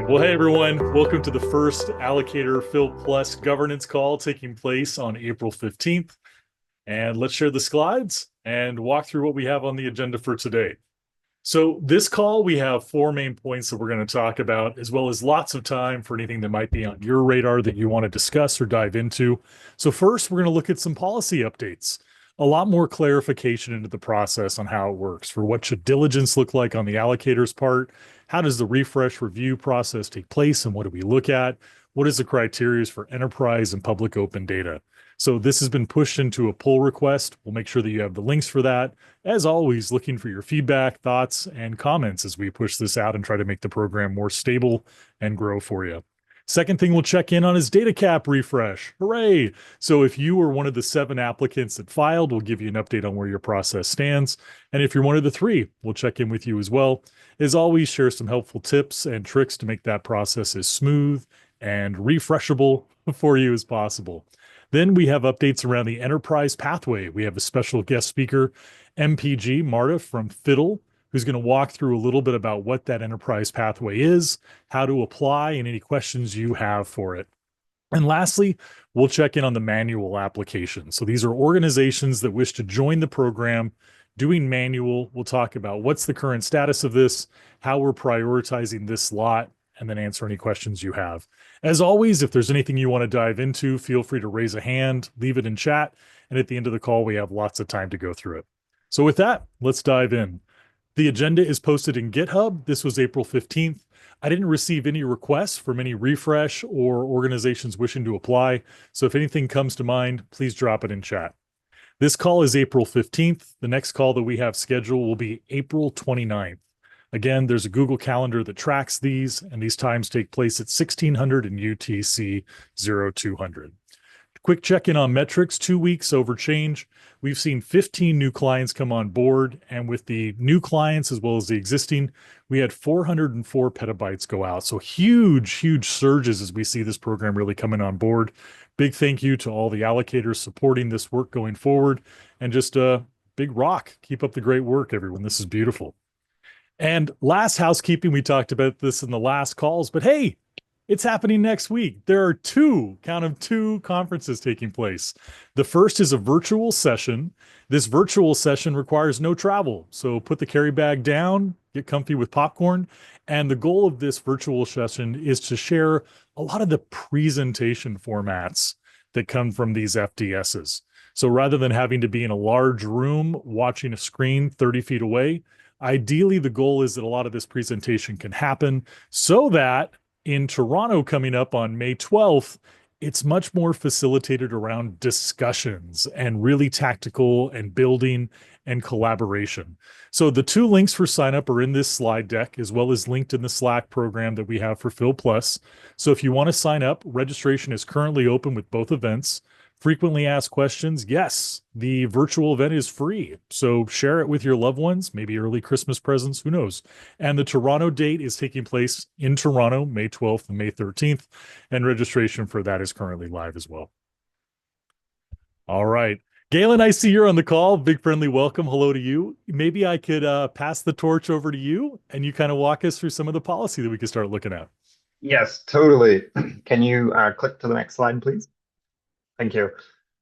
right. Well, hey, everyone. Welcome to the first Allocator Fil-plus governance call taking place on April 15th. And let's share the slides and walk through what we have on the agenda for today. So this call, we have four main points that we're going to talk about, as well as lots of time for anything that might be on your radar that you want to discuss or dive into. So first, we're going to look at some policy updates, a lot more clarification into the process on how it works. For what should diligence look like on the allocator's part? How does the refresh review process take place, and what do we look at? What is the criteria for enterprise and public open data? So this has been pushed into a pull request. We'll make sure that you have the links for that. As always, looking for your feedback, thoughts, and comments as we push this out and try to make the program more stable and grow for you. Second thing we'll check in on is DataCap Refresh. Hooray! So if you were one of the 7 applicants that filed, we'll give you an update on where your process stands. And if you're one of the 3, we'll check in with you as well. As always, share some helpful tips and tricks to make that process as smooth and refreshable for you as possible. Then we have updates around the enterprise pathway. We have a special guest speaker, MPG Marta from Fiddle, who's going to walk through a little bit about what that enterprise pathway is, how to apply, and any questions you have for it. And lastly, we'll check in on the manual application. So these are organizations that wish to join the program doing manual. We'll talk about what's the current status of this, how we're prioritizing this lot, and then answer any questions you have. As always, if there's anything you want to dive into, feel free to raise a hand, leave it in chat, and at the end of the call, we have lots of time to go through it. So with that, let's dive in. The agenda is posted in GitHub. This was April 15th. I didn't receive any requests from any refresh or organizations wishing to apply. So if anything comes to mind, please drop it in chat. This call is April 15th. The next call that we have scheduled will be April 29th. Again, there's a Google Calendar that tracks these, and these times take place at 1600 and UTC 0200. Quick check-in on metrics, 2 weeks over change. We've seen 15 new clients come on board, and with the new clients as well as the existing, we had 404 petabytes go out. So huge surges as we see this program really coming on board. Big thank you to all the allocators supporting this work going forward, and just a big rock. Keep up the great work, everyone. This is beautiful. And last housekeeping, we talked about this in the last calls, but hey, it's happening next week. There are 2 conferences taking place. The first is a virtual session. This virtual session requires no travel. So put the carry bag down, get comfy with popcorn. And the goal of this virtual session is to share a lot of the presentation formats that come from these FDSs. So rather than having to be in a large room watching a screen 30 feet away, ideally the goal is that a lot of this presentation can happen so that in Toronto coming up on May 12th, it's much more facilitated around discussions and really tactical and building and collaboration. So the 2 links for sign up are in this slide deck, as well as linked in the Slack program that we have for Fil-plus. So if you want to sign up, registration is currently open with both events. Frequently asked questions. Yes, the virtual event is free. So share it with your loved ones, maybe early Christmas presents, who knows? And the Toronto date is taking place in Toronto, May 12th and May 13th. And registration for that is currently live as well. All right. Galen, I see you're on the call. Big friendly welcome. Hello to you. Maybe I could pass the torch over to you and you kind of walk us through some of the policy that we could start looking at. Yes, totally. Can you click to the next slide, please? Thank you.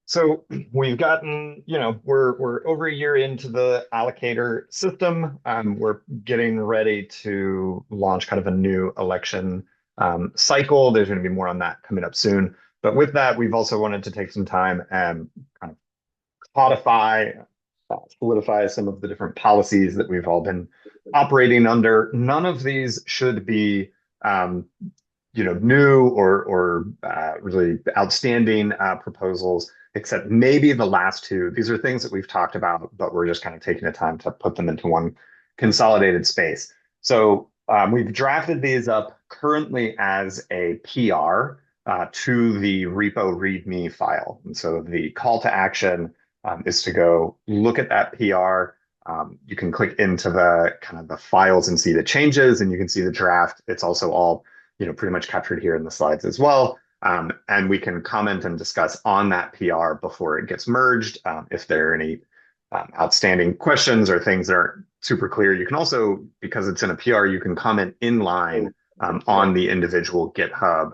So we've gotten, we're over a year into the allocator system. We're getting ready to launch kind of a new election cycle. There's going to be more on that coming up soon. But with that, we've also wanted to take some time and kind of codify, solidify some of the different policies that we've all been operating under. None of these should be new or really outstanding proposals, except maybe the last 2. These are things that we've talked about, but we're just kind of taking the time to put them into one consolidated space. So we've drafted these up currently as a PR to the repo README file. And so the call to action is to go look at that PR. You can click into the kind of the files and see the changes, and you can see the draft. It's also all pretty much captured here in the slides as well. And we can comment and discuss on that PR before it gets merged. If there are any outstanding questions or things that aren't super clear, you can also, because it's in a PR, you can comment in line on the individual GitHub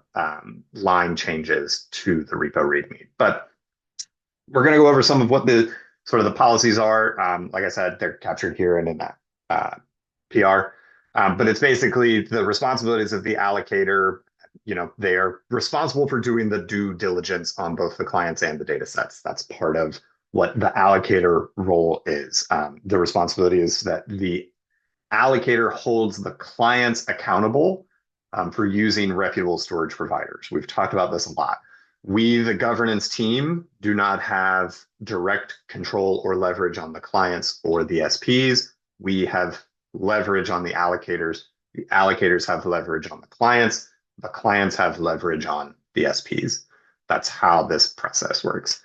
line changes to the repo README. But we're going to go over some of what the sort of the policies are. Like I said, they're captured here and in that PR. But it's basically the responsibilities of the allocator. They are responsible for doing the due diligence on both the clients and the data sets. That's part of what the allocator role is. The responsibility is that the allocator holds the clients accountable for using reputable storage providers. We've talked about this a lot. We, the governance team, do not have direct control or leverage on the clients or the SPs. We have leverage on the allocators. The allocators have leverage on the clients. The clients have leverage on the SPs. That's how this process works.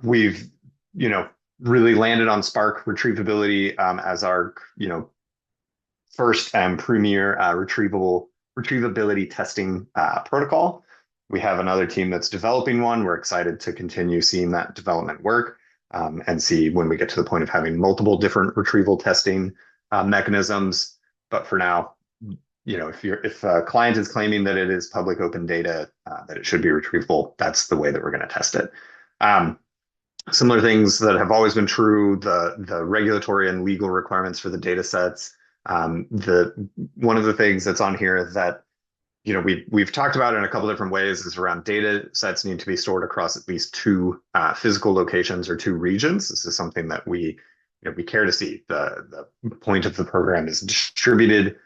We've, really landed on Spark retrievability as our, first and premier retrievability testing protocol. We have another team that's developing one. We're excited to continue seeing that development work and see when we get to the point of having multiple different retrieval testing mechanisms. But for now, if a client is claiming that it is public open data, that it should be retrievable, that's the way that we're going to test it. Similar things that have always been true, the regulatory and legal requirements for the data sets. One of the things that's on here that we've talked about in a couple different ways is around data sets need to be stored across at least two physical locations or two regions. This is something that we care to see. The point of the program is distributed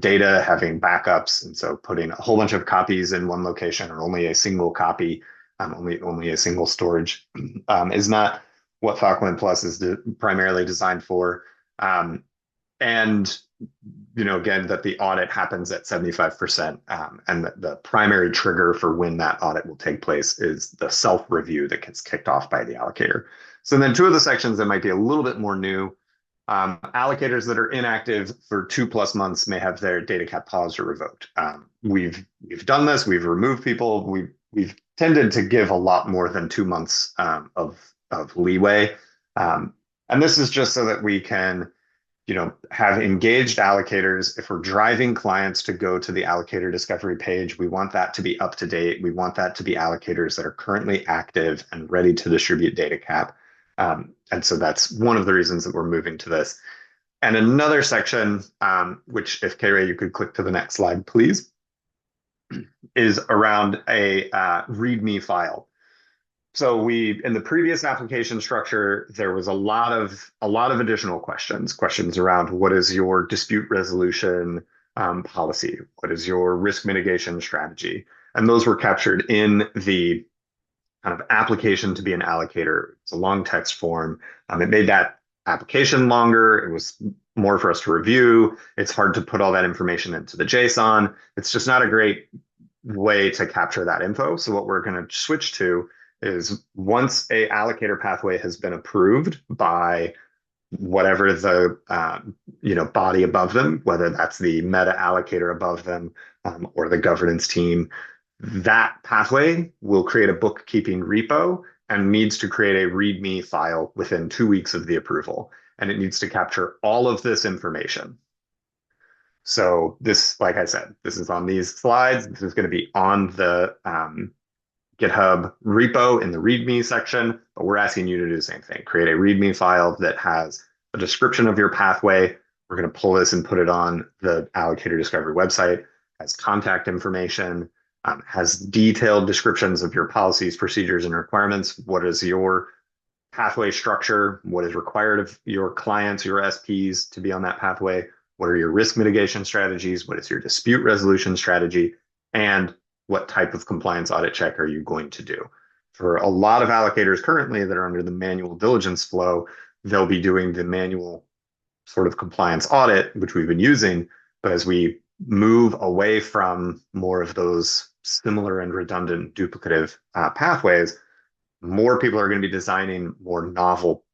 data, having backups, and so putting a whole bunch of copies in one location or only a single copy, only a single storage is not what Filecoin Plus is primarily designed for. And again, that the audit happens at 75%, and the primary trigger for when that audit will take place is the self-review that gets kicked off by the allocator. So then two of the sections that might be a little bit more new, allocators that are inactive for 2+ months may have their DataCap paused or revoked. We've done this. We've removed people. We've tended to give a lot more than 2 months of leeway, and this is just so that we can have engaged allocators. If we're driving clients to go to the allocator discovery page, we want that to be up to date. We want that to be allocators that are currently active and ready to distribute DataCap. And so that's one of the reasons that we're moving to this. And another section, which if K-Ray, you could click to the next slide, please, is around a README file. So in the previous application structure, there was a lot of additional questions around what is your dispute resolution policy? What is your risk mitigation strategy? And those were captured in the kind of application to be an allocator. It's a long text form. It made that application longer. It was more for us to review. It's hard to put all that information into the JSON. It's just not a great way to capture that info. So what we're going to switch to is once a allocator pathway has been approved by whatever the body above them, whether that's the meta allocator above them or the governance team, that pathway will create a bookkeeping repo and needs to create a README file within 2 weeks of the approval. And it needs to capture all of this information. So this, like I said, this is on these slides. This is going to be on the GitHub repo in the README section, but we're asking you to do the same thing. Create a README file that has a description of your pathway. We're going to pull this and put it on the allocator discovery website, has contact information, has detailed descriptions of your policies, procedures, and requirements. What is your pathway structure? What is required of your clients, your SPs to be on that pathway? What are your risk mitigation strategies? What is your dispute resolution strategy? And what type of compliance audit check are you going to do? For a lot of allocators currently that are under the manual diligence flow, they'll be doing the manual sort of compliance audit, which we've been using. But as we move away from more of those similar and redundant duplicative pathways, more people are going to be designing more novel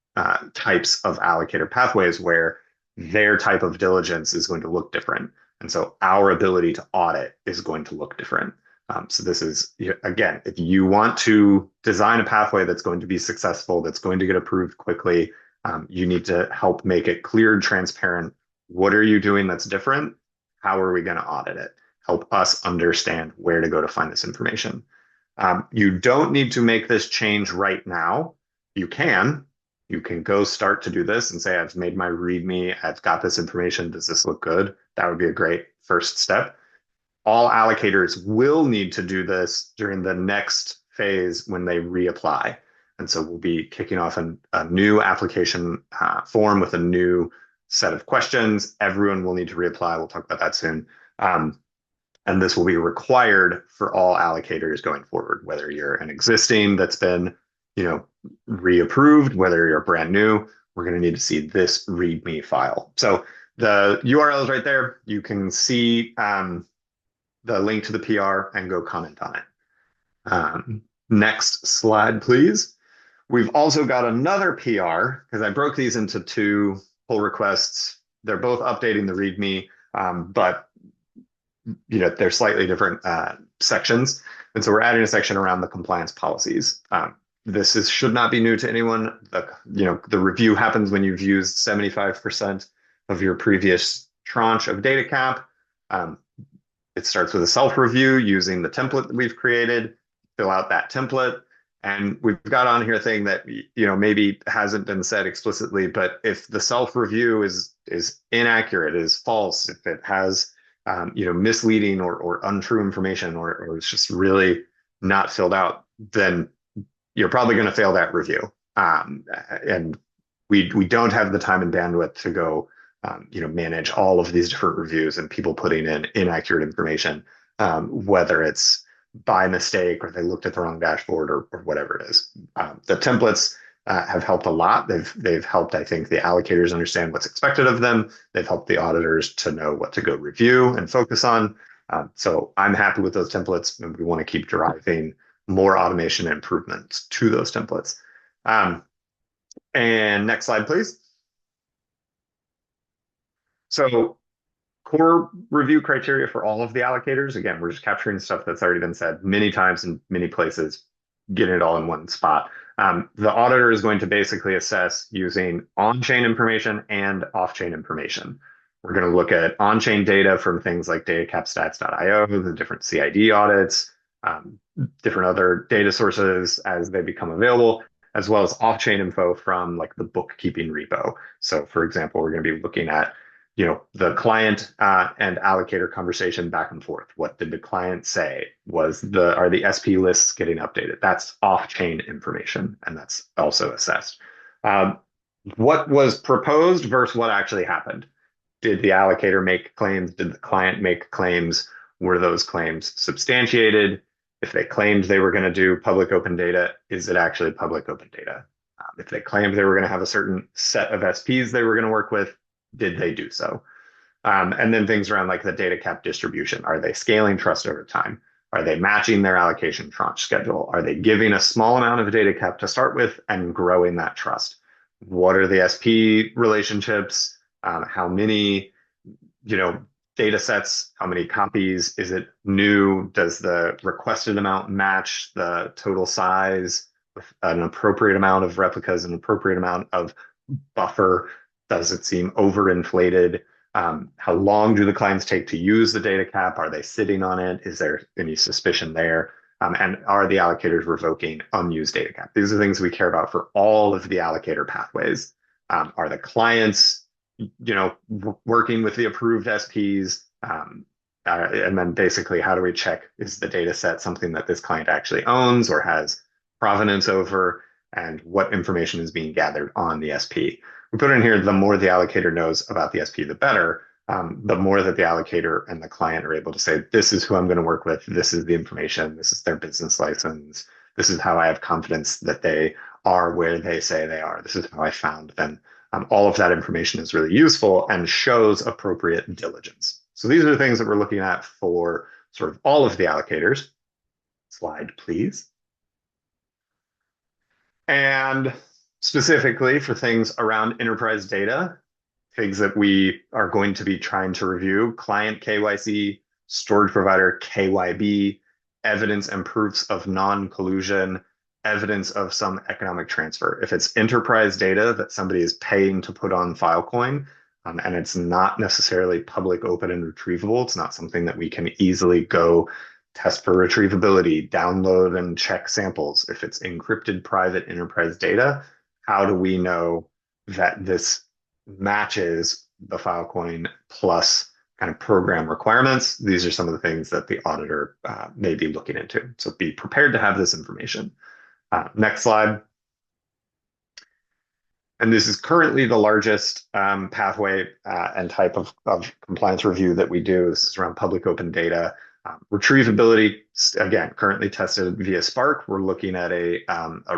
types of allocator pathways where their type of diligence is going to look different. And so our ability to audit is going to look different. So this is, again, if you want to design a pathway that's going to be successful, that's going to get approved quickly, you need to help make it clear and transparent. What are you doing that's different? How are we going to audit it? help us understand where to go to find this information. You don't need to make this change right now. You can go start to do this and say, I've made my README, I've got this information. Does this look good? That would be a great first step. All allocators will need to do this during the next phase when they reapply. And so we'll be kicking off a new application form with a new set of questions. Everyone will need to reapply. We'll talk about that soon. And this will be required for all allocators going forward, whether you're an existing that's been, reapproved, whether you're brand new, we're going to need to see this README file. So the URL is right there. You can see the link to the PR and go comment on it. Next slide, please. We've also got another PR because I broke these into two pull requests. They're both updating the README, but they're slightly different sections. And so we're adding a section around the compliance policies. This should not be new to anyone. The review happens when you've used 75% of your previous tranche of DataCap. It starts with a self-review using the template that we've created. Fill out that template. And we've got on here a thing that maybe hasn't been said explicitly, but if the self-review is inaccurate, is false, if it has misleading or untrue information, or it's just really not filled out, then you're probably going to fail that review. And we don't have the time and bandwidth to go manage all of these different reviews and people putting in inaccurate information, whether it's by mistake or they looked at the wrong dashboard or whatever it is. The templates have helped a lot. They've helped, I think, the allocators understand what's expected of them. They've helped the auditors to know what to go review and focus on. So I'm happy with those templates, and we want to keep driving more automation and improvements to those templates. And next slide, please. So core review criteria for all of the allocators. Again, we're just capturing stuff that's already been said many times in many places, getting it all in one spot. The auditor is going to basically assess using on-chain information and off-chain information. We're going to look at on-chain data from things like datacapstats.io, the different CID audits, different other data sources as they become available, as well as off-chain info from like the bookkeeping repo. So for example, we're going to be looking at the client and allocator conversation back and forth. What did the client say? Are the SP lists getting updated? That's off-chain information, and that's also assessed. What was proposed versus what actually happened? Did the allocator make claims? Did the client make claims? Were those claims substantiated? If they claimed they were going to do public open data, is it actually public open data? If they claimed they were going to have a certain set of SPs they were going to work with, did they do so? And then things around like the DataCap distribution. Are they scaling trust over time? Are they matching their allocation tranche schedule? Are they giving a small amount of DataCap to start with and growing that trust? What are the SP relationships? How many, data sets? How many copies? Is it new? Does the requested amount match the total size with an appropriate amount of replicas, an appropriate amount of buffer? Does it seem overinflated? How long do the clients take to use the DataCap? Are they sitting on it? Is there any suspicion there? And are the allocators revoking unused DataCap? These are things we care about for all of the allocator pathways. Are the clients, working with the approved SPs? And then basically, how do we check, is the data set something that this client actually owns or has provenance over? And what information is being gathered on the SP? We put in here, the more the allocator knows about the SP, the better. The more that the allocator and the client are able to say, this is who I'm going to work with, this is the information, this is their business license, this is how I have confidence that they are where they say they are, this is how I found them. All of that information is really useful and shows appropriate diligence. So these are the things that we're looking at for sort of all of the allocators. Slide, please. And specifically for things around enterprise data, things that we are going to be trying to review: client KYC, storage provider KYB, evidence and proofs of non-collusion, evidence of some economic transfer. If it's enterprise data that somebody is paying to put on Filecoin, And it's not necessarily public, open, and retrievable. It's not something that we can easily go test for retrievability, download and check samples. If it's encrypted private enterprise data, how do we know that this matches the Filecoin plus kind of program requirements? These are some of the things that the auditor may be looking into. So be prepared to have this information. Next slide. And this is currently the largest pathway and type of compliance review that we do. This is around public open data. Retrievability, again, currently tested via Spark. We're looking at a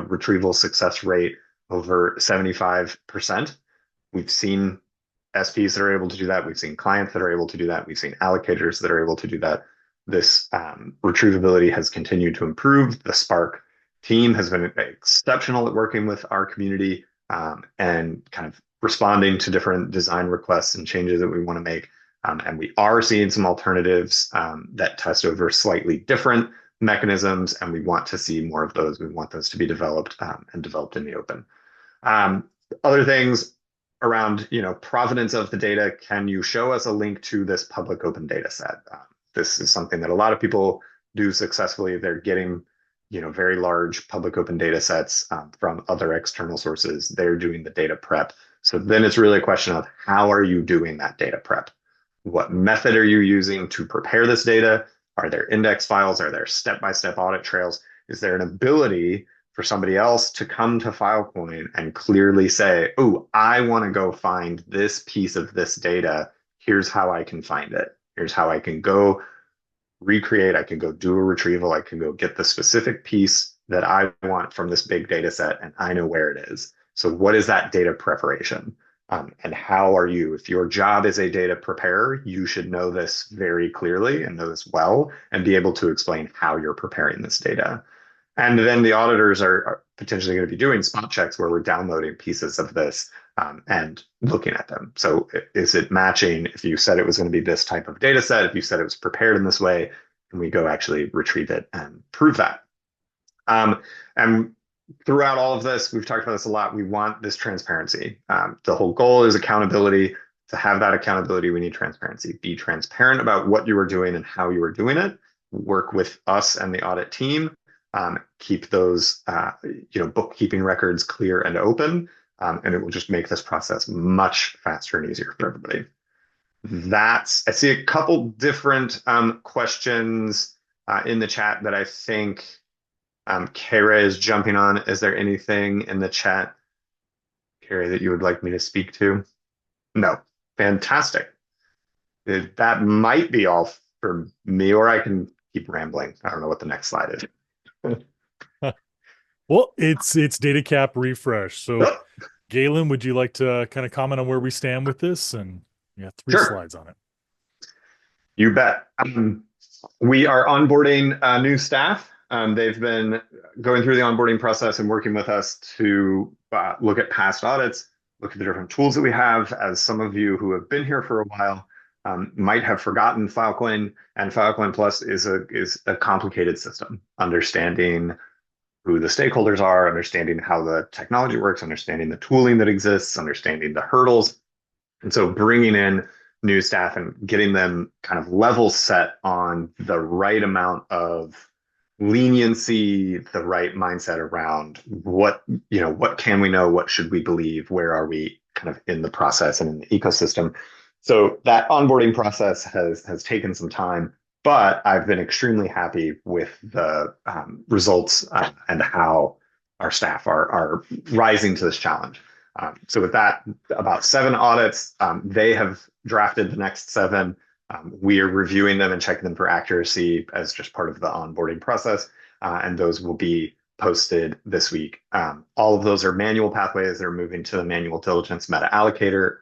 retrieval success rate over 75%. We've seen SPs that are able to do that. We've seen clients that are able to do that. We've seen allocators that are able to do that. This retrievability has continued to improve. The Spark team has been exceptional at working with our community and kind of responding to different design requests and changes that we want to make. And we are seeing some alternatives that test over slightly different mechanisms, and we want to see more of those. We want those to be developed and developed in the open. Other things around, provenance of the data. Can you show us a link to this public open data set? This is something that a lot of people do successfully. They're getting very large public open data sets from other external sources. They're doing the data prep. So then it's really a question of how are you doing that data prep? What method are you using to prepare this data? Are there index files? Are there step-by-step audit trails? Is there an ability for somebody else to come to Filecoin and clearly say, oh, I want to go find this piece of this data. Here's how I can find it. Here's how I can go recreate. I can go do a retrieval. I can go get the specific piece that I want from this big data set, and I know where it is. So what is that data preparation? And how are you, if your job is a data preparer, you should know this very clearly and know this well and be able to explain how you're preparing this data. And then the auditors are potentially going to be doing spot checks where we're downloading pieces of this and looking at them. So is it matching? If you said it was going to be this type of data set, if you said it was prepared in this way, can we go actually retrieve it and prove that? And throughout all of this, we've talked about this a lot. We want this transparency. The whole goal is accountability. To have that accountability, we need transparency. Be transparent about what you are doing and how you are doing it. Work with us and the audit team. Keep those bookkeeping records clear and open, and it will just make this process much faster and easier for everybody. I see a couple different questions in the chat that I think Kara is jumping on. Is there anything in the chat, Kara, that you would like me to speak to? No. Fantastic. That might be all for me, or I can keep rambling. I don't know what the next slide is. Well, it's DataCap Refresh. So, Galen, would you like to kind of comment on where we stand with this? And three slides on it. You bet. We are onboarding new staff. They've been going through the onboarding process and working with us to look at past audits, look at the different tools that we have. As some of you who have been here for a while might have forgotten, Filecoin and Filecoin Plus is a complicated system. Understanding who the stakeholders are, understanding how the technology works, understanding the tooling that exists, understanding the hurdles. And so bringing in new staff and getting them kind of level set on the right amount of leniency, the right mindset around what can we know, what should we believe, where are we kind of in the process and in the ecosystem. So that onboarding process has taken some time, but I've been extremely happy with the results and how our staff are rising to this challenge. So with that, about 7 audits, they have drafted the next 7. We are reviewing them and checking them for accuracy as just part of the onboarding process, and those will be posted this week. All of those are manual pathways. They're moving to the manual diligence meta allocator,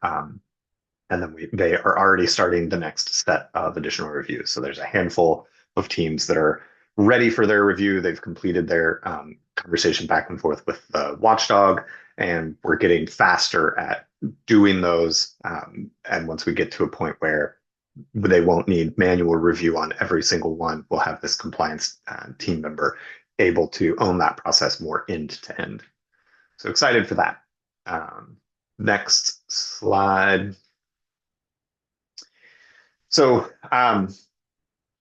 and then they are already starting the next set of additional reviews. So there's a handful of teams that are ready for their review. They've completed their conversation back and forth with the watchdog, and we're getting faster at doing those. And once we get to a point where they won't need manual review on every single one, we'll have this compliance team member able to own that process more end to end. So excited for that. Next slide. So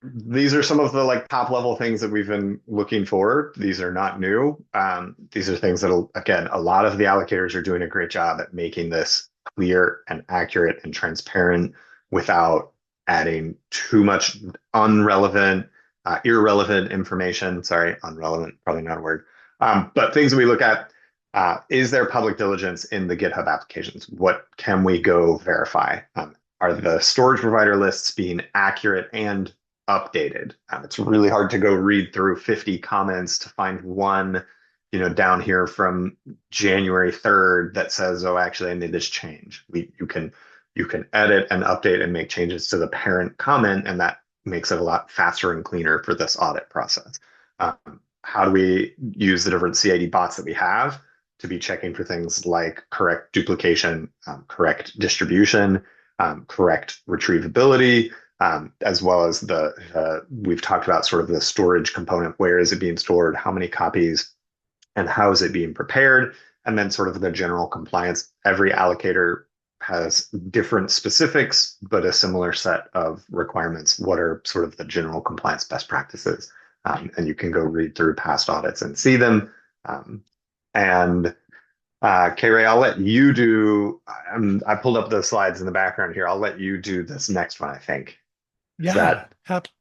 these are some of the like top level things that we've been looking for. These are not new. These are things that, again, a lot of the allocators are doing a great job at making this clear and accurate and transparent without adding too much irrelevant information. Sorry, unrelevant, probably not a word. But things that we look at, is there public diligence in the GitHub applications? What can we go verify? Are the storage provider lists being accurate and updated? It's really hard to go read through 50 comments to find one, down here from January 3rd that says, oh, actually, I need this change. You can edit and update and make changes to the parent comment, and that makes it a lot faster and cleaner for this audit process. How do we use the different CID bots that we have to be checking for things like correct duplication, correct distribution, correct retrievability, as well as we've talked about sort of the storage component. Where is it being stored? How many copies? And how is it being prepared? And then sort of the general compliance. Every allocator has different specifics, but a similar set of requirements. What are sort of the general compliance best practices? And you can go read through past audits and see them. And K-Ray, I'll let you do, I pulled up the slides in the background here. I'll let you do this next one, I think. Yeah,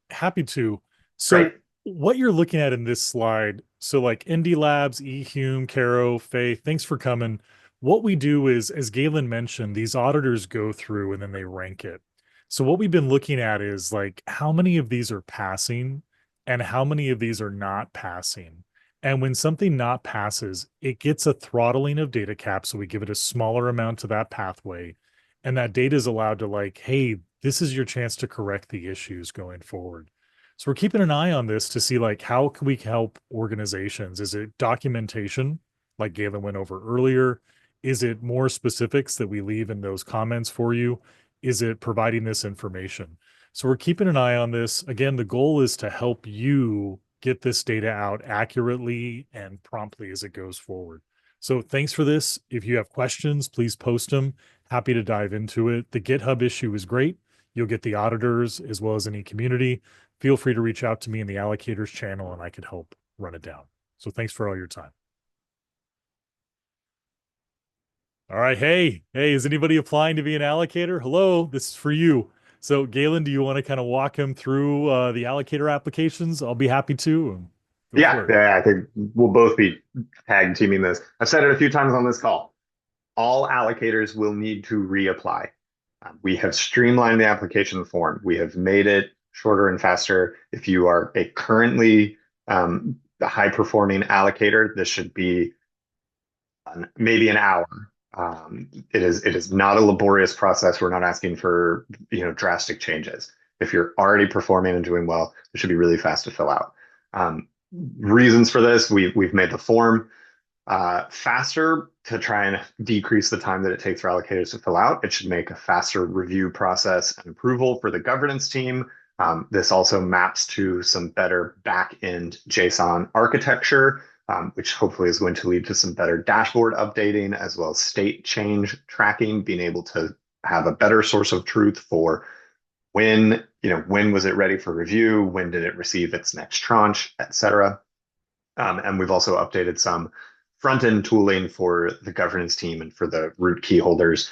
happy to. So Great. what you're looking at in this slide, so like Indie Labs, eHume, Caro, Faye, thanks for coming. What we do is, as Galen mentioned, these auditors go through and then they rank it. So what we've been looking at is like how many of these are passing and how many of these are not passing. And when something not passes, it gets a throttling of data cap. So we give it a smaller amount to that pathway. And that data is allowed to like, hey, this is your chance to correct the issues going forward. So we're keeping an eye on this to see like how can we help organizations? Is it documentation, like Galen went over earlier? Is it more specifics that we leave in those comments for you? Is it providing this information? So we're keeping an eye on this. Again, the goal is to help you get this data out accurately and promptly as it goes forward. So thanks for this. If you have questions, please post them. Happy to dive into it. The GitHub issue is great. You'll get the auditors as well as any community. Feel free to reach out to me in the allocators channel and I could help run it down. So thanks for all your time. All right. Hey, is anybody applying to be an allocator? Hello, this is for you. So Galen, do you want to kind of walk him through the allocator applications? I'll be happy to. Go Yeah, for it. yeah, I think we'll both be tag teaming this. I've said it a few times on this call. All allocators will need to reapply. We have streamlined the application form. We have made it shorter and faster. If you are a currently the high performing allocator, this should be maybe an hour. It is not a laborious process. We're not asking for drastic changes. If you're already performing and doing well, it should be really fast to fill out. Reasons for this: we've made the form faster to try and decrease the time that it takes for allocators to fill out. It should make a faster review process and approval for the governance team. This also maps to some better back-end JSON architecture, which hopefully is going to lead to some better dashboard updating as well as state change tracking, being able to have a better source of truth for when was it ready for review, when did it receive its next tranche, et cetera. And we've also updated some front-end tooling for the governance team and for the root key holders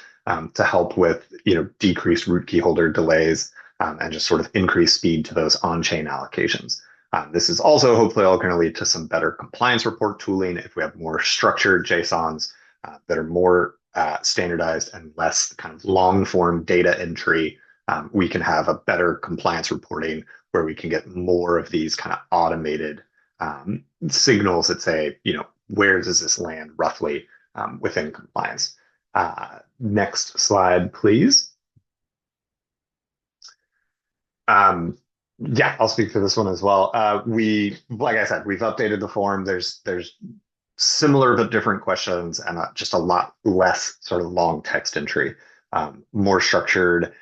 to help with decreased root key holder delays and just sort of increase speed to those on-chain allocations. This is also hopefully all going to lead to some better compliance report tooling if we have more structured JSONs that are more standardized and less kind of long-form data entry. We can have a better compliance reporting where we can get more of these kind of automated signals that say, where does this land roughly within compliance? Next slide, please. Yeah, I'll speak to this one as well. Like I said, we've updated the form. There's similar but different questions and just a lot less sort of long text entry, more structured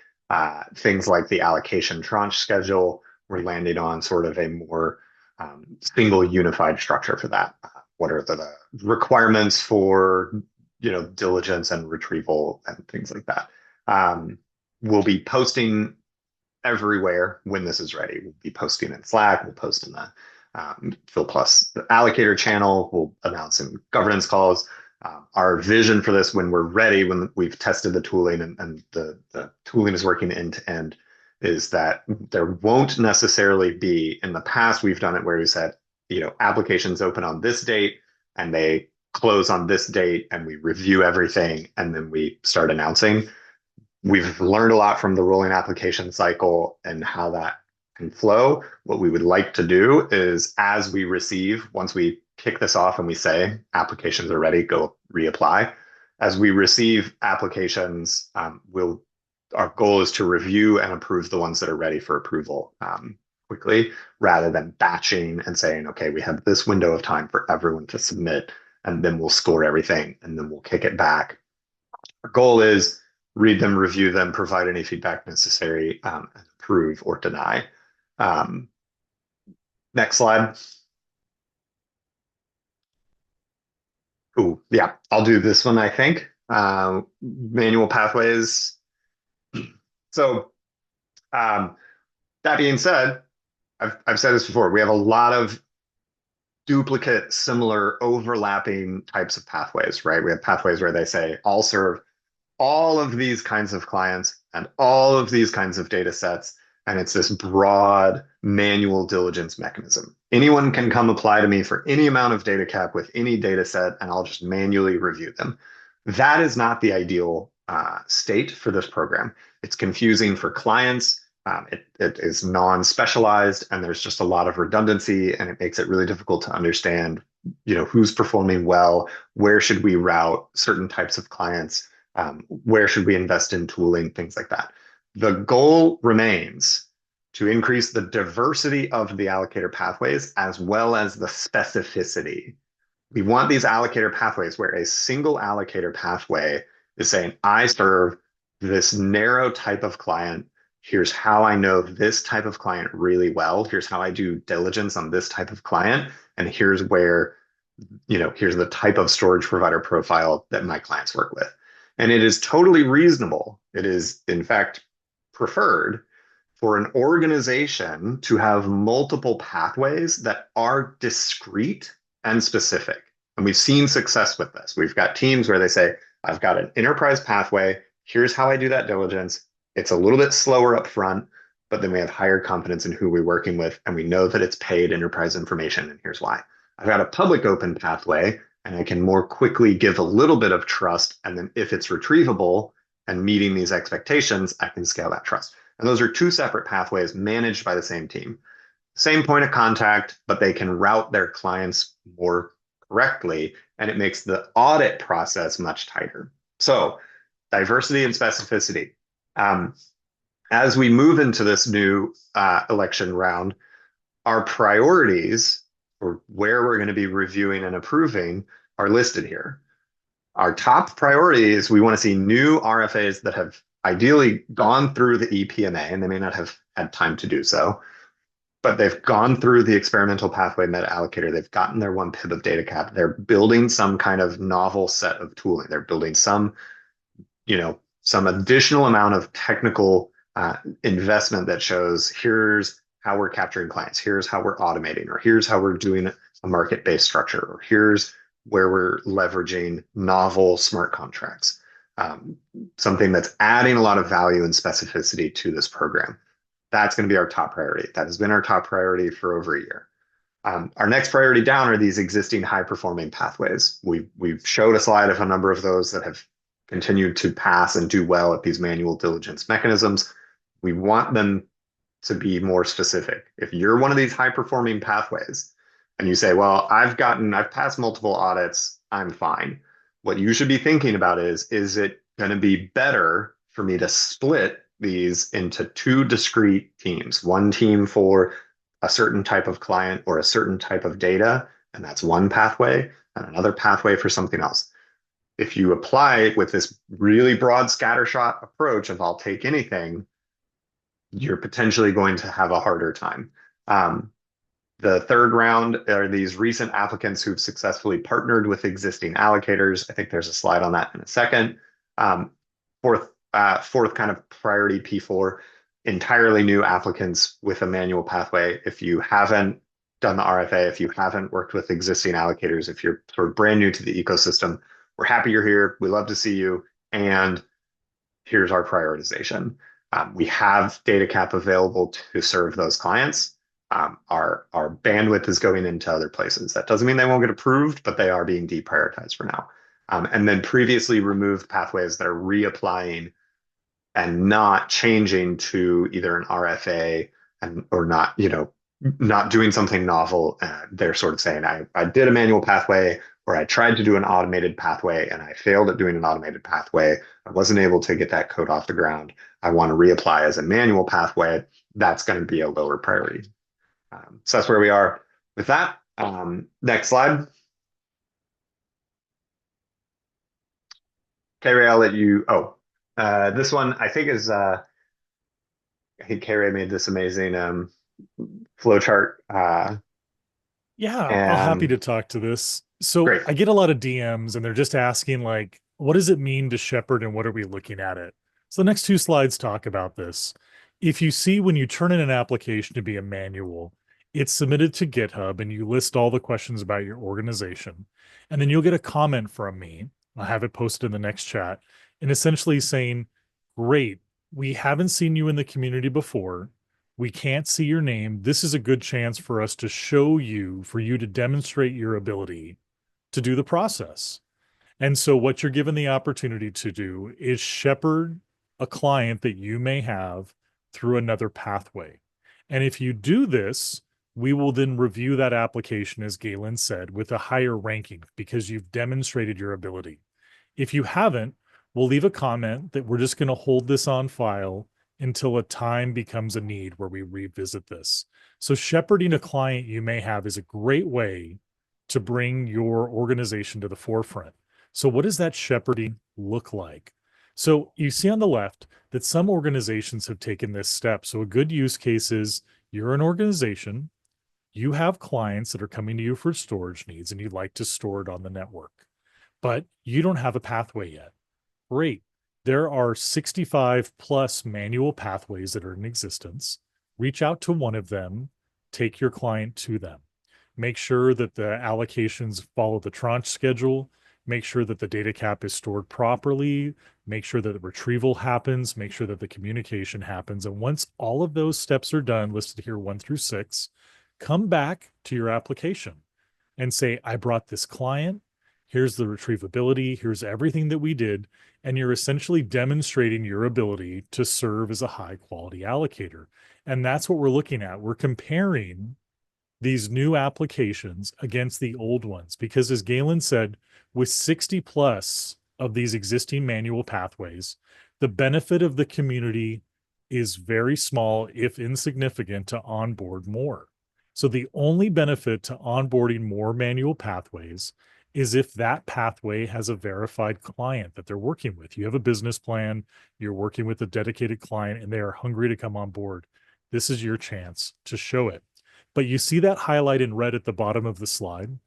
things like the allocation tranche schedule. We're landing on sort of a more single unified structure for that. What are the requirements for diligence and retrieval and things like that? We'll be posting everywhere when this is ready. We'll be posting in Slack, we'll post in the fil-plus-allocator channel, we'll announce in governance calls. Our vision for this when we're ready, when we've tested the tooling and the tooling is working end to end, is that there won't necessarily be, in the past, we've done it where we said, applications open on this date and they close on this date and we review everything and then we start announcing. We've learned a lot from the rolling application cycle and how that can flow. What we would like to do is, as we receive, once we kick this off and we say applications are ready, go reapply. As we receive applications, our goal is to review and approve the ones that are ready for approval quickly, rather than batching and saying, okay, we have this window of time for everyone to submit, and then we'll score everything and then we'll kick it back. Our goal is read them, review them, provide any feedback necessary, and approve or deny. Next slide. Oh, yeah, I'll do this one, I think. Manual pathways. So that being said, I've said this before, we have a lot of duplicate, similar, overlapping types of pathways, right? We have pathways where they say, I'll serve all of these kinds of clients and all of these kinds of data sets. And it's this broad manual diligence mechanism. Anyone can come apply to me for any amount of data cap with any data set, and I'll just manually review them. That is not the ideal state for this program. It's confusing for clients. It is non-specialized, and there's just a lot of redundancy, and it makes it really difficult to understand, who's performing well, where should we route certain types of clients, where should we invest in tooling, things like that. The goal remains to increase the diversity of the allocator pathways as well as the specificity. We want these allocator pathways where a single allocator pathway is saying, I serve this narrow type of client. Here's how I know this type of client really well. Here's how I do diligence on this type of client. And here's where, here's the type of storage provider profile that my clients work with. And it is totally reasonable. It is, in fact, preferred for an organization to have multiple pathways that are discrete and specific. And we've seen success with this. We've got teams where they say, I've got an enterprise pathway. Here's how I do that diligence. It's a little bit slower up front, but then we have higher confidence in who we're working with. And we know that it's paid enterprise information. And here's why. I've got a public open pathway, and I can more quickly give a little bit of trust. And then if it's retrievable and meeting these expectations, I can scale that trust. And those are two separate pathways managed by the same team. Same point of contact, but they can route their clients more correctly, and it makes the audit process much tighter. So diversity and specificity. As we move into this new election round, our priorities, or where we're going to be reviewing and approving, are listed here. Our top priority is we want to see new RFAs that have ideally gone through the EPMA, and they may not have had time to do so, but they've gone through the experimental pathway meta allocator. They've gotten their one PIB of data cap. They're building some kind of novel set of tooling. They're building some additional amount of technical investment that shows, here's how we're capturing clients, here's how we're automating, or here's how we're doing a market-based structure, or here's where we're leveraging novel smart contracts. Something that's adding a lot of value and specificity to this program. That's going to be our top priority. That has been our top priority for over a year. Our next priority down are these existing high-performing pathways. We've showed a slide of a number of those that have continued to pass and do well at these manual diligence mechanisms. We want them to be more specific. If you're one of these high-performing pathways and you say, well, I've passed multiple audits, I'm fine. What you should be thinking about is it going to be better for me to split these into two discrete teams, one team for a certain type of client or a certain type of data, and that's one pathway, and another pathway for something else. If you apply with this really broad scattershot approach of I'll take anything, you're potentially going to have a harder time. The third round are these recent applicants who've successfully partnered with existing allocators. I think there's a slide on that in a second. Fourth kind of priority P4 entirely new applicants with a manual pathway. If you haven't done the RFA, if you haven't worked with existing allocators, if you're sort of brand new to the ecosystem, we're happy you're here. We love to see you. And here's our prioritization. We have DataCap available to serve those clients. Our bandwidth is going into other places. That doesn't mean they won't get approved, but they are being deprioritized for now. And then previously removed pathways that are reapplying and not changing to either an RFA and or not, not doing something novel. They're sort of saying, I did a manual pathway or I tried to do an automated pathway and I failed at doing an automated pathway. I wasn't able to get that code off the ground. I want to reapply as a manual pathway. That's going to be a lower priority. So that's where we are with that. Next slide. Okay, Ray, I'll let you. This one I think is I think K-Ray made this amazing flowchart. Yeah, I'll happy And to talk to this. So great. I get a lot of DMs and they're just asking like, what does it mean to shepherd and what are we looking at it? So the next two slides talk about this. If you see when you turn in an application to be a manual, it's submitted to GitHub and you list all the questions about your organization. And then you'll get a comment from me. I'll have it posted in the next chat and essentially saying, great, we haven't seen you in the community before. We can't see your name. This is a good chance for us to show you, for you to demonstrate your ability to do the process. And so what you're given the opportunity to do is shepherd a client that you may have through another pathway. And if you do this, we will then review that application, as Galen said, with a higher ranking because you've demonstrated your ability. If you haven't, we'll leave a comment that we're just going to hold this on file until a time becomes a need where we revisit this. So shepherding a client you may have is a great way to bring your organization to the forefront. So what does that shepherding look like? So you see on the left that some organizations have taken this step. So a good use case is you're an organization, you have clients that are coming to you for storage needs and you'd like to store it on the network, but you don't have a pathway yet. Great. There are 65 plus manual pathways that are in existence. Reach out to one of them, take your client to them. Make sure that the allocations follow the tranche schedule. Make sure that the data cap is stored properly. Make sure that the retrieval happens. Make sure that the communication happens. And once all of those steps are done, listed here 1 through 6, come back to your application and say, I brought this client. Here's the retrievability. Here's everything that we did. And you're essentially demonstrating your ability to serve as a high quality allocator. And that's what we're looking at. We're comparing these new applications against the old ones, because as Galen said, with 60 plus of these existing manual pathways, the benefit of the community is very small, if insignificant, to onboard more. So the only benefit to onboarding more manual pathways is if that pathway has a verified client that they're working with. You have a business plan, you're working with a dedicated client, and they are hungry to come on board. This is your chance to show it. But you see that highlight in red at the bottom of the slide.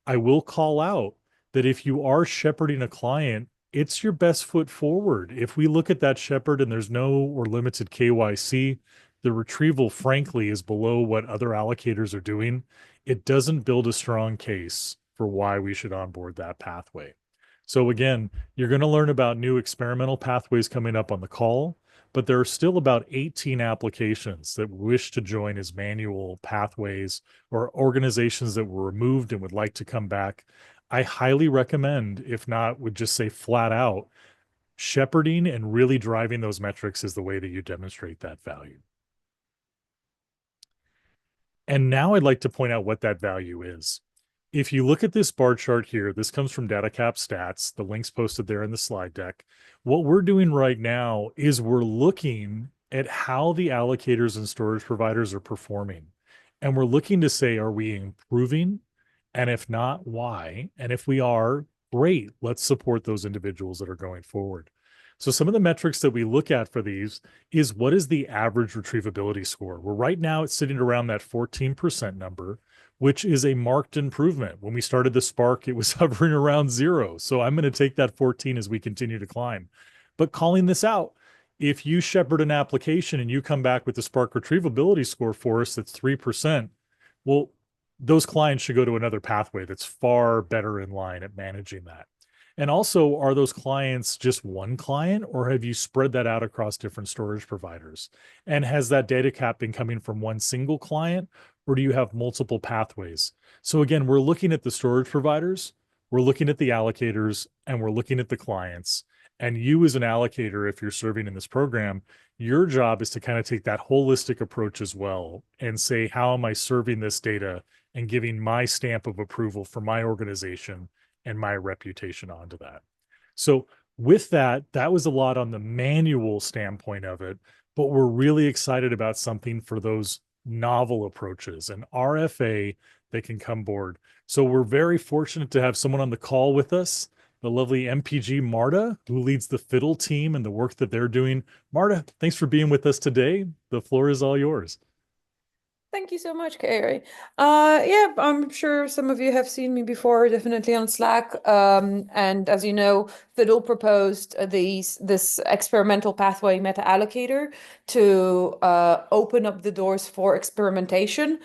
I will call out that if you are shepherding a client, it's your best foot forward. If we look at that shepherd and there's no or limited KYC, the retrieval, frankly, is below what other allocators are doing. It doesn't build a strong case for why we should onboard that pathway. So again, you're going to learn about new experimental pathways coming up on the call, but there are still about 18 applications that wish to join as manual pathways or organizations that were removed and would like to come back. I highly recommend, if not, would just say flat out, shepherding and really driving those metrics is the way that you demonstrate that value. And now I'd like to point out what that value is. If you look at this bar chart here, this comes from DataCap Stats, the link's posted there in the slide deck. What we're doing right now is we're looking at how the allocators and storage providers are performing. And we're looking to say, are we improving? And if not, why? And if we are, great, let's support those individuals that are going forward. So some of the metrics that we look at for these is what is the average retrievability score? Well, right now it's sitting around that 14% number, which is a marked improvement. When we started the Spark, it was hovering around 0. So I'm going to take that 14 as we continue to climb. But calling this out, if you shepherd an application and you come back with the Spark retrievability score for us that's 3%, well, those clients should go to another pathway that's far better in line at managing that. And also, are those clients just one client, or have you spread that out across different storage providers? And has that data cap been coming from one single client, or do you have multiple pathways? So again, we're looking at the storage providers, we're looking at the allocators, and we're looking at the clients. And you as an allocator, if you're serving in this program, your job is to kind of take that holistic approach as well and say, how am I serving this data and giving my stamp of approval for my organization and my reputation onto that. So with that, that was a lot on the manual standpoint of it, but we're really excited about something for those novel approaches, an RFA that can come board. So we're very fortunate to have someone on the call with us, the lovely MPG Marta, who leads the Fiddle team and the work that they're doing. Marta, thanks for being with us today. The floor is all yours. Thank you so much, Carrie. Yeah, I'm sure some of you have seen me before, definitely on Slack. And as you know, Fiddle proposed this experimental pathway meta allocator to open up the doors for experimentation.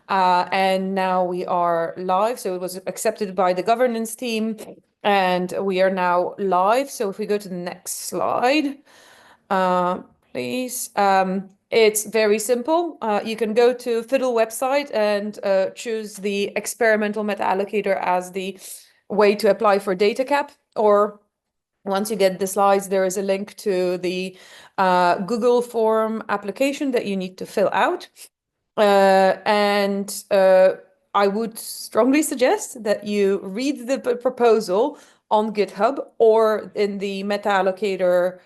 And now we are live. So it was accepted by the governance team, and we are now live. So if we go to the next slide, please. It's very simple. You can go to Fiddle website and choose the experimental meta allocator as the way to apply for DataCap. Or once you get the slides, there is a link to the Google form application that you need to fill out. And I would strongly suggest that you read the proposal on GitHub or in the meta allocator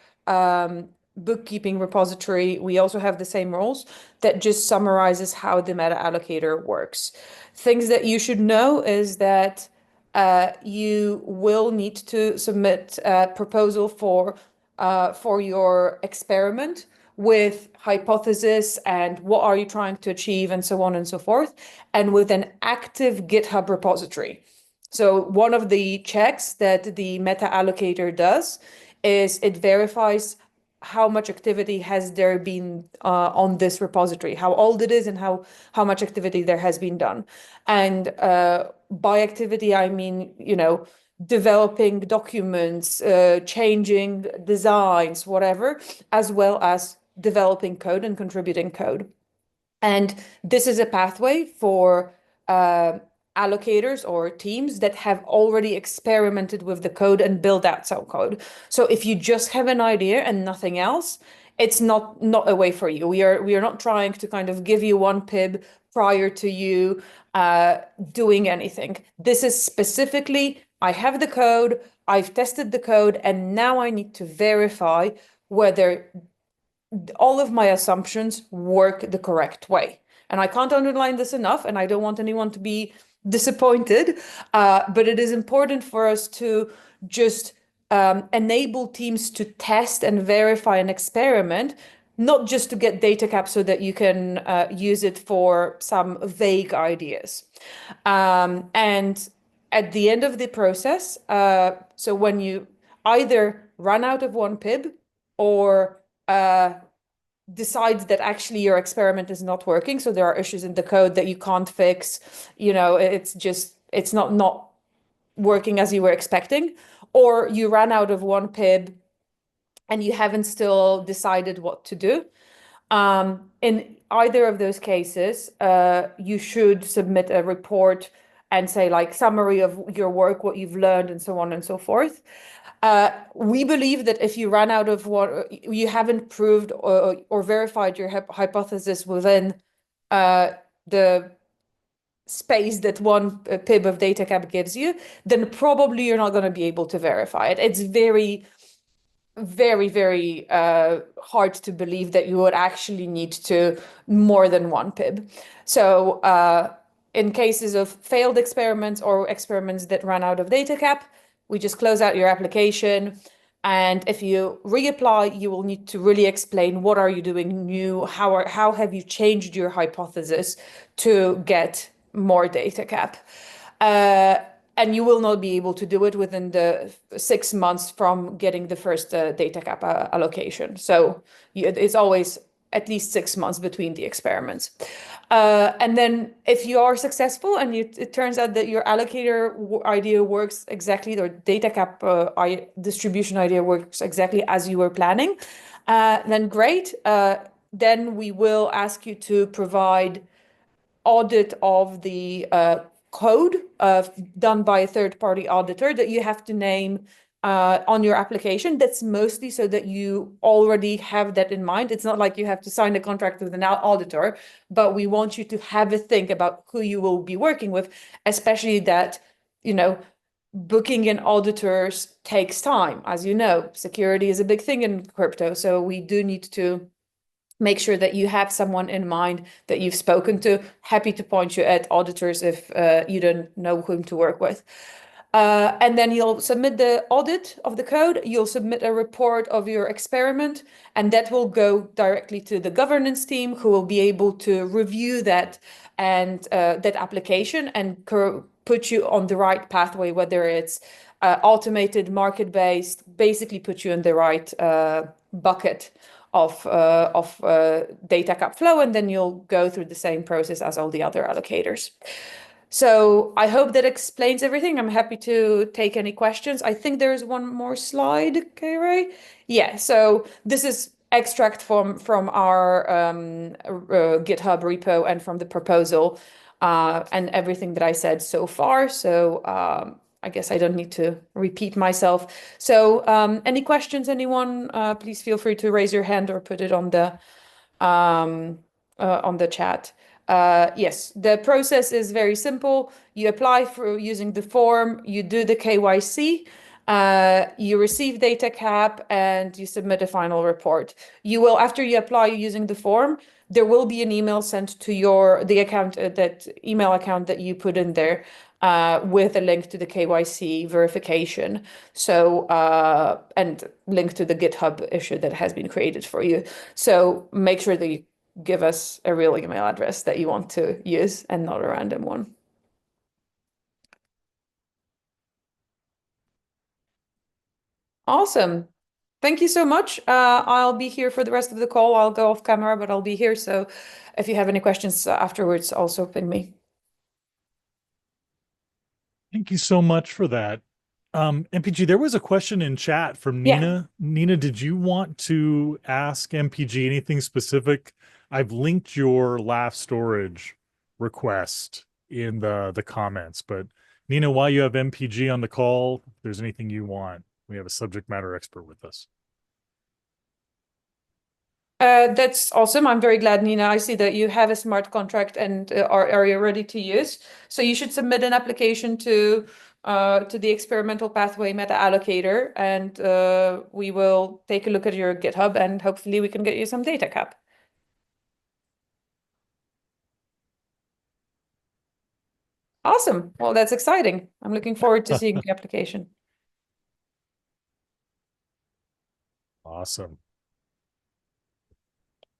bookkeeping repository. We also have the same rules that just summarizes how the meta allocator works. Things that you should know is that you will need to submit a proposal for your experiment with hypothesis and what are you trying to achieve and so on and so forth, and with an active GitHub repository. So one of the checks that the meta allocator does is it verifies how much activity has there been on this repository, how old it is, and how much activity there has been done. And by activity, I mean, developing documents, changing designs, whatever, as well as developing code and contributing code. And this is a pathway for allocators or teams that have already experimented with the code and built out some code. So if you just have an idea and nothing else, it's not a way for you. We are not trying to kind of give you one PIB prior to you doing anything. This is specifically, I have the code, I've tested the code, and now I need to verify whether all of my assumptions work the correct way. And I can't underline this enough, and I don't want anyone to be disappointed, but it is important for us to just enable teams to test and verify an experiment, not just to get DataCap so that you can use it for some vague ideas. And at the end of the process, so when you either run out of one PIB or decides that actually your experiment is not working, so there are issues in the code that you can't fix, it's not working as you were expecting, or you ran out of one PIB and you haven't still decided what to do. In either of those cases, you should submit a report and say like summary of your work, what you've learned, and so on and so forth. We believe that if you run out of what you haven't proved or verified your hypothesis within the space that one PIB of DataCap gives you, then probably you're not going to be able to verify it. It's very, very, very hard to believe that you would actually need to more than one PIB. So in cases of failed experiments or experiments that run out of DataCap, we just close out your application. And if you reapply, you will need to really explain what are you doing new, how have you changed your hypothesis to get more DataCap. And you will not be able to do it within the 6 months from getting the first DataCap allocation. So it's always at least 6 months between the experiments. And then if you are successful and it turns out that your allocator idea works exactly, or DataCap distribution idea works exactly as you were planning, then great. Then we will ask you to provide audit of the code done by a third-party auditor that you have to name on your application. That's mostly so that you already have that in mind. It's not like you have to sign a contract with an auditor, but we want you to have a think about who you will be working with, especially that, booking in auditors takes time. As you know, security is a big thing in crypto, so we do need to make sure that you have someone in mind that you've spoken to. Happy to point you at auditors if you don't know whom to work with. And then you'll submit the audit of the code, you'll submit a report of your experiment, and that will go directly to the governance team, who will be able to review that and that application and put you on the right pathway, whether it's automated, market-based, basically put you in the right bucket of DataCap flow, and then you'll go through the same process as all the other allocators. So I hope that explains everything. I'm happy to take any questions. I think there is one more slide, okay, Ray? Yeah, so this is extract from our GitHub repo and from the proposal and everything that I said so far. So I guess I don't need to repeat myself. So any questions, anyone, please feel free to raise your hand or put it on the chat. Yes, the process is very simple. You apply for using the form, you do the KYC, you receive DataCap, and you submit a final report. You will, after you apply using the form, there will be an email sent to the account, that email account that you put in there, with a link to the KYC verification. So, and link to the GitHub issue that has been created for you. So make sure that you give us a real email address that you want to use and not a random one. Awesome. Thank you so much. I'll be here for the rest of the call. I'll go off camera, but I'll be here. So if you have any questions afterwards, also ping me. Thank you so much for that. MPG, there was a question in chat from Nina. Yeah. Nina, did you want to ask MPG anything specific? I've linked your laugh storage request in the comments, but Nina, while you have MPG on the call, if there's anything you want, we have a subject matter expert with us. That's awesome. I'm very glad, Nina. I see that you have a smart contract and are you ready to use. So you should submit an application to the experimental pathway meta allocator, and we will take a look at your GitHub, and hopefully we can get you some DataCap. Awesome. Well, that's exciting. I'm looking forward to seeing the application. Awesome.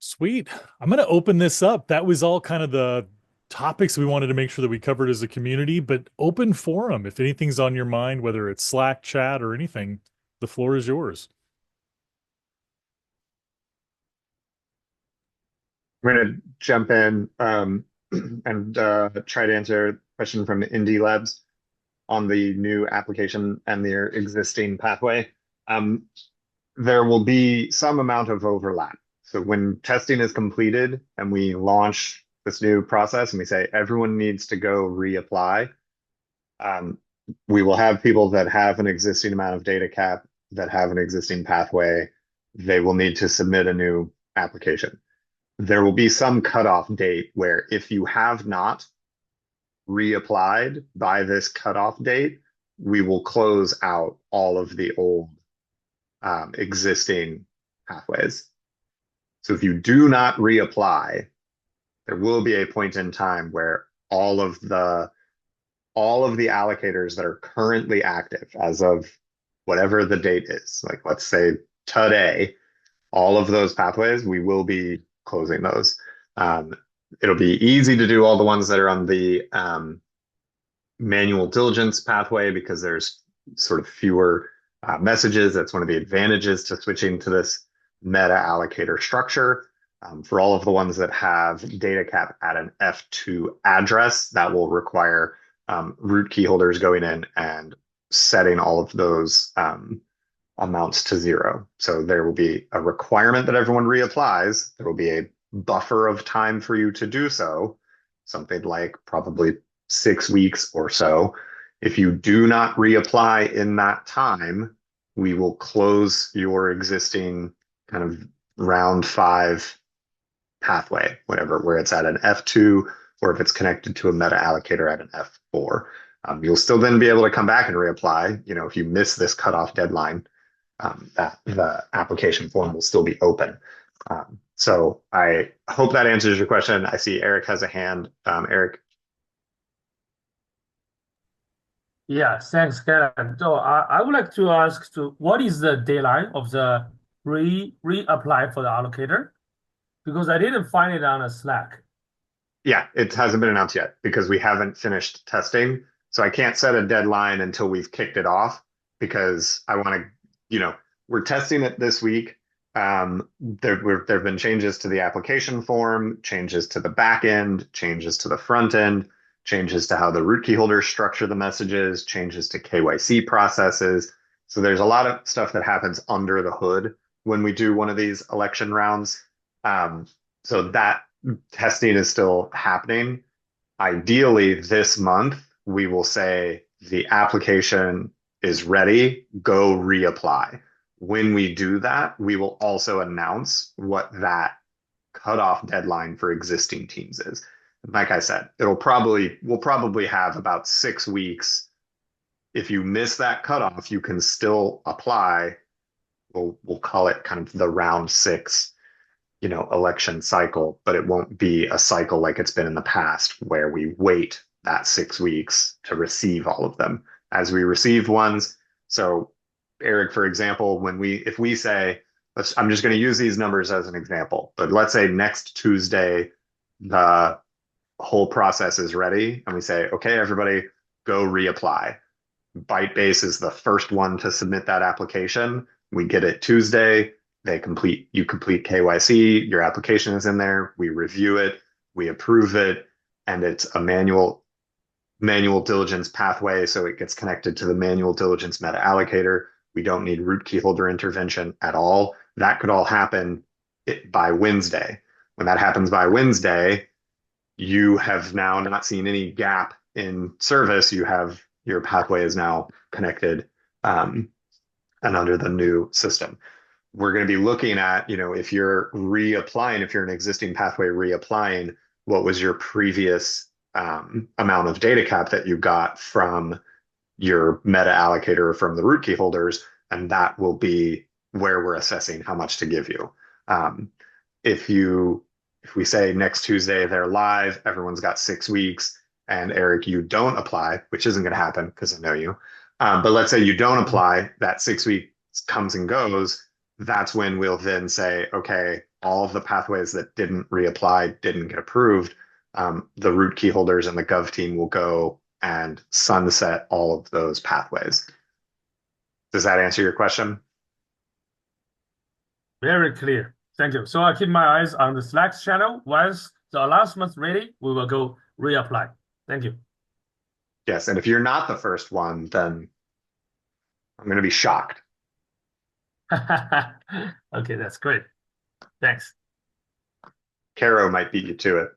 Sweet. I'm going to open this up. That was all kind of the topics we wanted to make sure that we covered as a community, but open forum. If anything's on your mind, whether it's Slack, chat, or anything, the floor is yours. I'm going to jump in and try to answer a question from Indie Labs on the new application and their existing pathway. There will be some amount of overlap. So when testing is completed and we launch this new process and we say everyone needs to go reapply, we will have people that have an existing amount of DataCap, that have an existing pathway. They will need to submit a new application. There will be some cutoff date where if you have not reapplied by this cutoff date, we will close out all of the old existing pathways. So if you do not reapply, there will be a point in time where all of the allocators that are currently active as of whatever the date is, like let's say today, all of those pathways, we will be closing those. It'll be easy to do all the ones that are on the manual diligence pathway because there's sort of fewer messages. That's one of the advantages to switching to this meta allocator structure. For all of the ones that have DataCap at an F2 address, that will require root key holders going in and setting all of those amounts to 0. So there will be a requirement that everyone reapplies. There will be a buffer of time for you to do so, something like probably 6 weeks or so. If you do not reapply in that time, we will close your existing kind of round 5 pathway, whatever, where it's at an F2, or if it's connected to a meta allocator at an F4. You'll still then be able to come back and reapply. If you miss this cutoff deadline, that the application form will still be open. So I hope that answers your question. I see Eric has a hand. Eric. Yeah, thanks, Karen. So I would like to ask what is the deadline of the reapply for the allocator? Because I didn't find it on a Slack. Yeah, it hasn't been announced yet because we haven't finished testing. So I can't set a deadline until we've kicked it off because I want to, we're testing it this week. There have been changes to the application form, changes to the back end, changes to the front end, changes to how the root key holders structure the messages, changes to KYC processes. So there's a lot of stuff that happens under the hood when we do one of these election rounds. So that testing is still happening. Ideally, this month, we will say the application is ready, go reapply. When we do that, we will also announce what that cutoff deadline for existing teams is. Like I said, we'll probably have about 6 weeks. If you miss that cutoff, you can still apply. We'll call it kind of the round 6, election cycle, but it won't be a cycle like it's been in the past where we wait that 6 weeks to receive all of them as we receive ones. So Eric, for example, if we say, I'm just going to use these numbers as an example, but let's say next Tuesday, the whole process is ready and we say, okay, everybody go reapply. Bytebase is the first one to submit that application. We get it Tuesday. You complete KYC, your application is in there, we review it, we approve it, and it's a manual diligence pathway, so it gets connected to the manual diligence meta allocator. We don't need root key holder intervention at all. That could all happen by Wednesday. When that happens by Wednesday, you have now not seen any gap in service. Your pathway is now connected and under the new system. We're going to be looking at, if you're reapplying, if you're an existing pathway reapplying, what was your previous amount of data cap that you got from your meta allocator or from the root key holders, and that will be where we're assessing how much to give you. If we say next Tuesday they're live, everyone's got 6 weeks, and Eric, you don't apply, which isn't going to happen because I know you. But let's say you don't apply, that 6 weeks comes and goes. That's when we'll then say, okay, all of the pathways that didn't reapply, didn't get approved, the root key holders and the gov team will go and sunset all of those pathways. Does that answer your question? Very clear. Thank you. So I keep my eyes on the Slack channel. Once the announcement's ready, we will go reapply. Thank you. Yes, and if you're not the first one, then I'm going to be shocked. Okay, that's great. Thanks. Caro might beat you to it.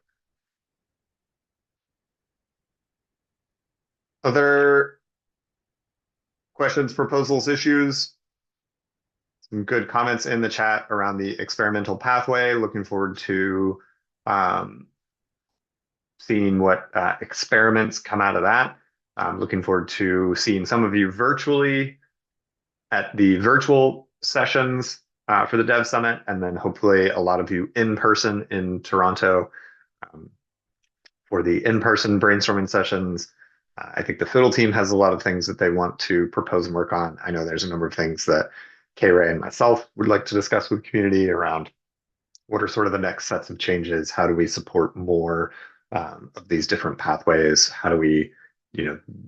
Other questions, proposals, issues? Some good comments in the chat around the experimental pathway. Looking forward to seeing what experiments come out of that. I'm looking forward to seeing some of you virtually at the virtual sessions for the Dev Summit, and then hopefully a lot of you in person in Toronto for the in-person brainstorming sessions. I think the Fiddle team has a lot of things that they want to propose and work on. I know there's a number of things that K-Ray and myself would like to discuss with the community around what are sort of the next sets of changes. How do we support more of these different pathways? How do we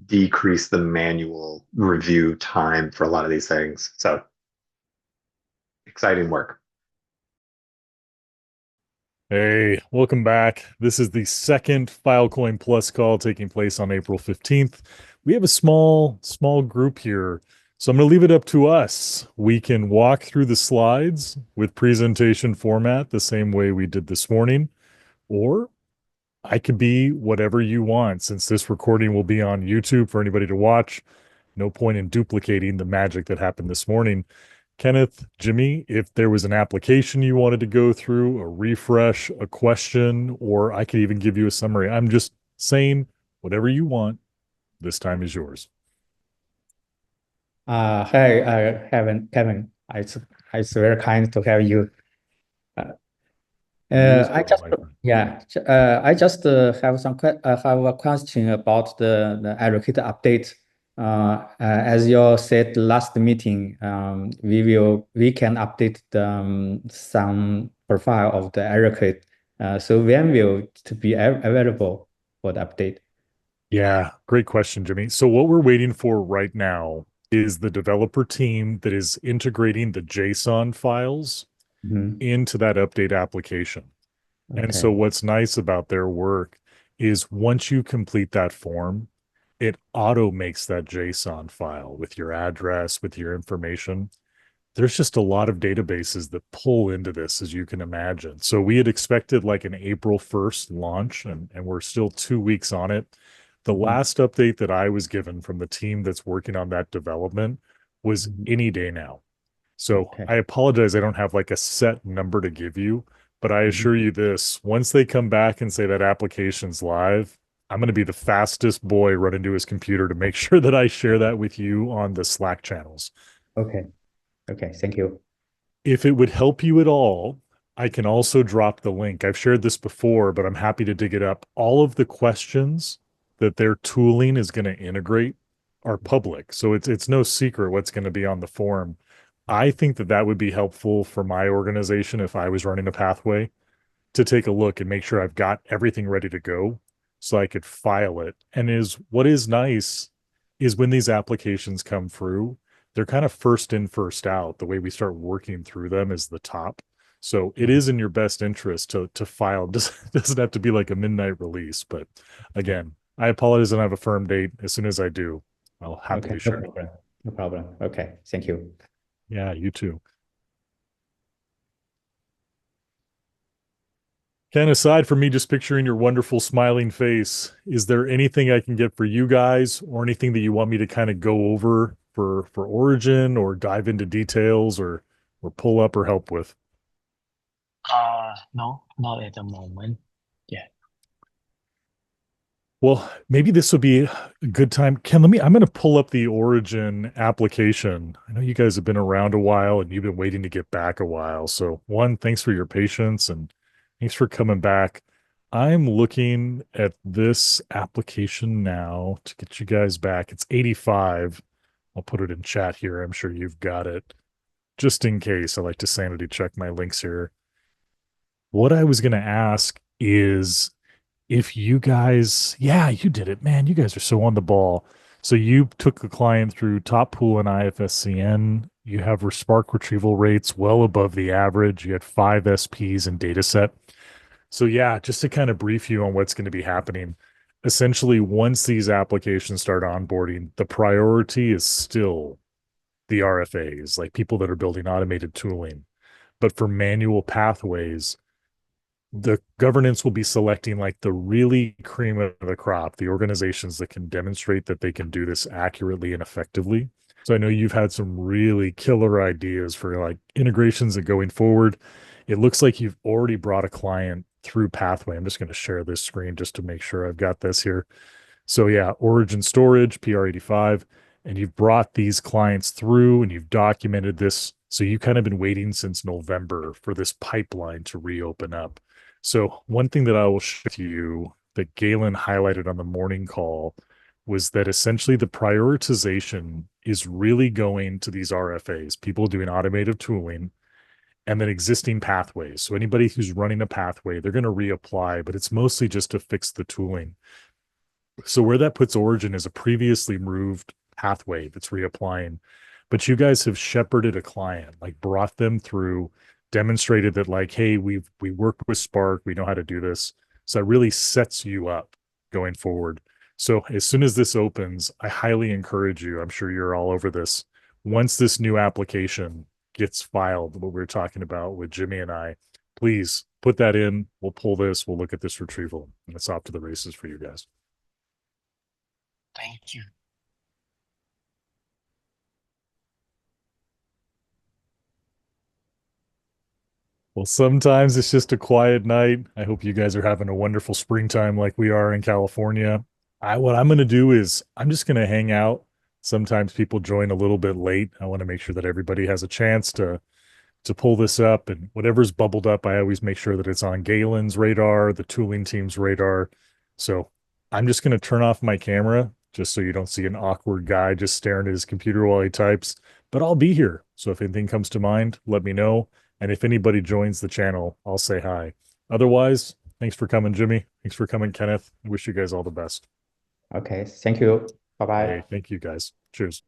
decrease the manual review time for a lot of these things. So exciting work. Hey, welcome back. This is the second Filecoin Plus call taking place on April 15th. We have a small group here, so I'm going to leave it up to us. We can walk through the slides with presentation format the same way we did this morning, or I could be whatever you want since this recording will be on YouTube for anybody to watch. No point in duplicating the magic that happened this morning. Kenneth, Jimmy, if there was an application you wanted to go through, a refresh, a question, or I could even give you a summary. I'm just saying whatever you want. This time is yours. Hi, Kevin. It's very kind to have you. You as I well, just my friend. I just have a question about the allocator update. As you said last meeting, we can update some profile of the allocate. So when will it be available for the update? Yeah, great question, Jimmy. So what we're waiting for right now is the developer team that is integrating the JSON files Mhm. into that update application. And so Okay. what's nice about their work is once you complete that form, it auto makes that JSON file with your address, with your information. There's just a lot of databases that pull into this, as you can imagine. So we had expected like an April 1st launch, and we're still 2 weeks on it. The Mhm. last update that I was given from the team that's working on that development was Mhm. any day now. So Okay. I apologize, I don't have like a set number to give you, but I Mhm. assure you this, once they come back and say that application's live, I'm going to be the fastest boy running to his computer to make sure that I share that with you on the Slack channels. Okay. Okay. Thank you. If it would help you at all, I can also drop the link. I've shared this before, but I'm happy to dig it up. All of the questions that their tooling is going to integrate are public. So it's no secret what's going to be on the form. I think that that would be helpful for my organization if I was running a pathway to take a look and make sure I've got everything ready to go so I could file it. And is what is nice is when these applications come through, they're kind of first in, first out. The way we start working through them is the top. So it Mhm. is in your best interest to file. Doesn't have to be like a midnight release, but again, I apologize, and I have a firm date. As soon as I do, I'll Okay. happily No share it. problem. No problem. Okay. Thank you. Yeah, you too. Ken, aside from me just picturing your wonderful smiling face, is there anything I can get for you guys or anything that you want me to kind of go over for Origin or dive into details or pull up or help with? No, not at the moment. Yeah. Well, maybe this would be a good time. Ken, I'm going to pull up the Origin application. I know you guys have been around a while and you've been waiting to get back a while. So, one, thanks for your patience and thanks for coming back. I'm looking at this application now to get you guys back. It's 85. I'll put it in chat here. I'm sure you've got it. Just in case, I like to sanity check my links here. What I was going to ask is if you guys, yeah, you did it, man. You guys are so on the ball. So you took the client through top pool and IFSCN. You have Spark retrieval rates well above the average. You had 5 SPs in data set. So yeah, just to kind of brief you on what's going to be happening. Essentially, once these applications start onboarding, the priority is still the RFAs, like people that are building automated tooling. But for manual pathways, the governance will be selecting like the really cream of the crop, the organizations that can demonstrate that they can do this accurately and effectively. So I know you've had some really killer ideas for like integrations and going forward. It looks like you've already brought a client through Pathway. I'm just going to share this screen just to make sure I've got this here. So yeah, Origin Storage, PR85, and you've brought these clients through and you've documented this. So you've kind of been waiting since November for this pipeline to reopen up. So one thing that I will share with you that Galen highlighted on the morning call was that essentially the prioritization is really going to these RFAs, people doing automated tooling, and then existing pathways. So anybody who's running a pathway, they're going to reapply, but it's mostly just to fix the tooling. So where that puts origin is a previously moved pathway that's reapplying, but you guys have shepherded a client, like brought them through, demonstrated that like, hey, we work with Spark, we know how to do this. So it really sets you up going forward. So as soon as this opens, I highly encourage you. I'm sure you're all over this. Once this new application gets filed, what we were talking about with Jimmy and I, please put that in. We'll pull this. We'll look at this retrieval, and it's off to the races for you guys. Thank you. Well, sometimes it's just a quiet night. I hope you guys are having a wonderful springtime like we are in California. What I'm going to do is I'm just going to hang out. Sometimes people join a little bit late. I want to make sure that everybody has a chance to pull this up, and whatever's bubbled up, I always make sure that it's on Galen's radar, the tooling team's radar. So I'm just going to turn off my camera just so you don't see an awkward guy just staring at his computer while he types, but I'll be here. So if anything comes to mind, let me know. And if anybody joins the channel, I'll say hi. Otherwise, thanks for coming, Jimmy. Thanks for coming, Kenneth. I wish you guys all the best. Okay, thank you. Bye-bye. Hey, thank you guys. Cheers.